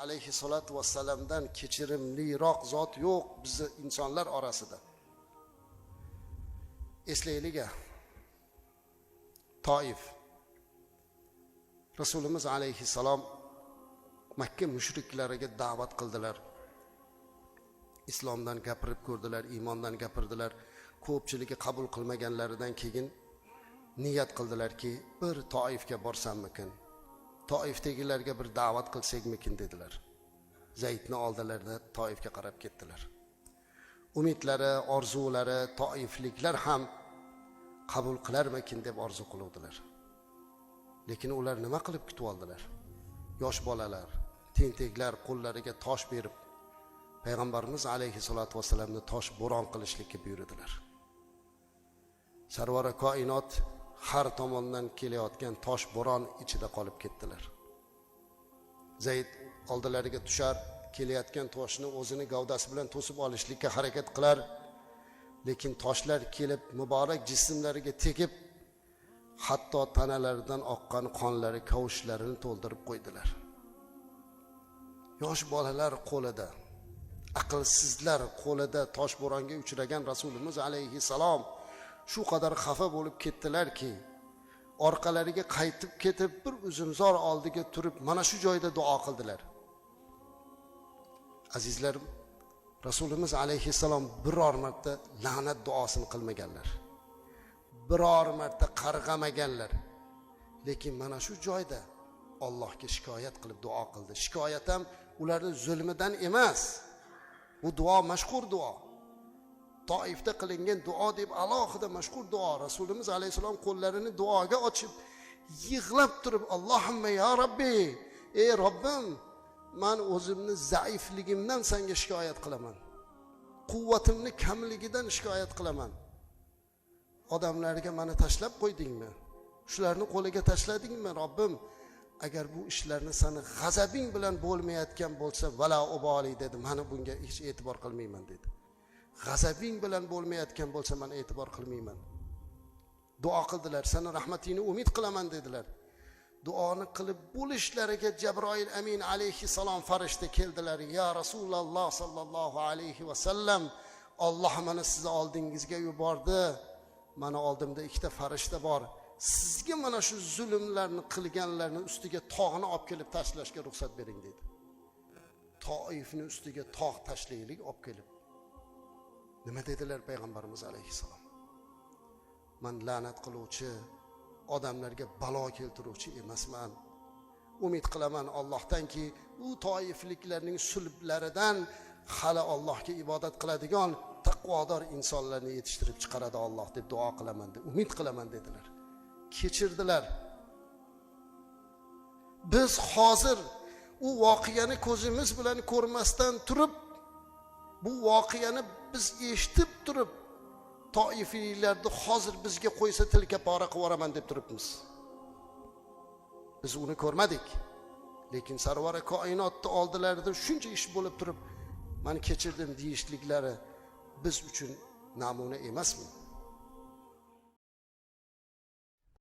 alayhissalatu vassalamdan kechirimliroq zot yo'q bizni insonlar orasida. Eslaylik, Toif. Rasulimiz alayhissalom Makka mushriklariga da'vat qildilar. Islomdan gapirib ko'rdilar, iymondan gapirdilar. Ko'pchiligi qabul qilmaganlaridan keyin niyat qildilarki, bir Toifga borsammikin, Toifdagilarga bir da'vat qilsakmikin dedilar. Zaydni oldilarida Toifga qarab ketdilar. Umidlari, orzulari Toifliklar ham qabul qilarmikin deb orzu qiluvdilar. Lekin ular nima qilib kutib oldilar? Yosh bolalar, tentaklar qo'llariga tosh berib payg'ambarimiz alayhissalatu vassalamni tosh bo'ron qilishlikka buyurdilar. Sarvari koinot har tomondan kelayotgan tosh bo'ron ichida qolib ketdilar. Zayd oldilariga tushar, kelayotgan toshni o'zini gavdasi bilan to'sib olishlikka harakat qilar, lekin toshlar kelib muborak jismlariga tegib, hatto tanalaridan oqqan qonlari kavushlarini to'ldirib qo'ydilar. Yosh bolalar qo'lida, aqlsizlar qo'lida tosh bo'ronga uchragan Rasulimiz alayhissalom shu qadar xafa bo'lib ketdilarki, orqalariga qaytib ketib bir uzumzor oldiga turib mana shu joyda duo qildilar. Azizlarim, Rasulimiz alayhissalom biror marta la'nat duosini qilmaganlar. Biror marta qarg'amaganlar. Lekin mana shu joyda Allohga shikoyat qilib duo qildi. Shikoyat ham ularning zulmidan emas. Bu duo mashhur duo. Toifda qilingan duo deb alohida mashhur duo. Rasulimiz alayhissalom qo'llarini duoga ochib yig'lab turib, Allohumma ya Rabbi, ey Robbim, men o'zimni zaifligimdan senga shikoyat qilaman. Quvvatimni kamligidan shikoyat qilaman. Odamlarga meni tashlab qo'ydingmi? Shularni qo'liga tashladingmi, Robbim? Agar bu ishlarni seni g'azabing bilan bo'lmayotgan bo'lsa, vala uboli dedi. Meni bunga hech e'tibor qilmayman dedi. G'azabing bilan bo'lmayotgan bo'lsa, men e'tibor qilmayman. Duo qildilar, seni rahmatingni umid qilaman dedilar. Duoni qilib bo'lishlariga Jabroil Amin alayhissalom farishta keldilar. Ya Rasululloh sallallohu alayhi va sallam, Alloh meni sizni oldingizga yubordi. Mana oldimda ikkita farishta bor. Sizga mana shu zulmlarni qilganlarning ustiga tog'ni olib kelib tashlashga ruxsat bering dedi. Toifning ustiga tog' tashlaylik olib kelib. Nima dedilar payg'ambarimiz alayhissalom? Men la'nat qiluvchi, odamlarga balo keltiruvchi emasman. Umid qilaman Allohdanki, bu toifliklarning sulblaridan hali Allohga ibodat qiladigan taqvodor insonlarni yetishtirib chiqaradi Alloh deb duo qilaman deb umid qilaman dedilar. Kechirdilar. Biz hozir u voqeani ko'zimiz bilan ko'rmasdan turib, bu voqeani biz eshitib turib, toifiylarni hozir bizga qo'ysa tilka pora qilib yuboraman deb turibmiz. Biz uni ko'rmadik. Lekin sarvari koinotni oldilarida shuncha ish bo'lib turib, men kechirdim deyishliklari biz uchun namuna emasmi?